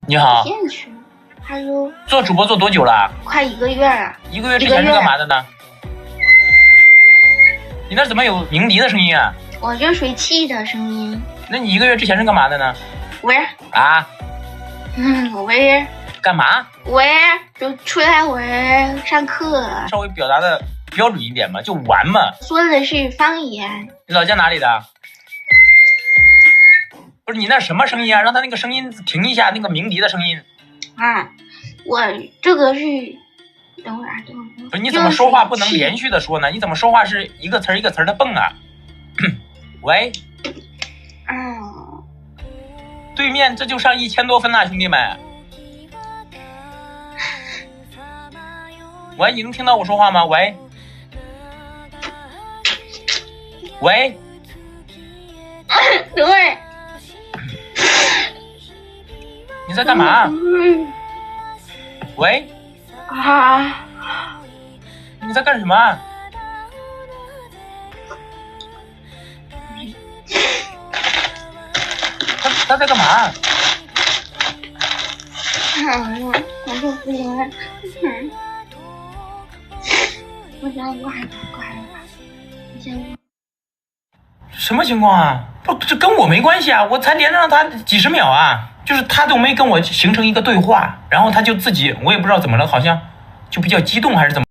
你好，骗去了。Hello，做主播做多久了？快1个月了。1个月之前是干嘛的呢？你那怎么有鸣笛的声音啊？我热水器的声音。那你1个月之前是干嘛的呢？喂。啊？喂。干嘛？喂，就出来玩上课。稍微表达的标准一点嘛，就玩嘛。说的是方言。你老家哪里的？不是你那什么声音啊？让他那个声音停一下，那个鸣笛的声音。啊，我这个是，等会儿。不是你怎么说话不能连续的说呢？你怎么说话是一个词儿一个词儿的蹦啊？喂。对面这就上1000多分了，兄弟们。喂，你能听到我说话吗？喂。喂。等会儿。你在干嘛？喂。啊。你在干什么？他在干嘛？我就不行了。我想挂了。你先挂。什么情况啊？不，这跟我没关系啊！我才连上他几十秒啊，就是他都没跟我形成一个对话，然后他就自己，我也不知道怎么了，好像就比较激动还是怎么。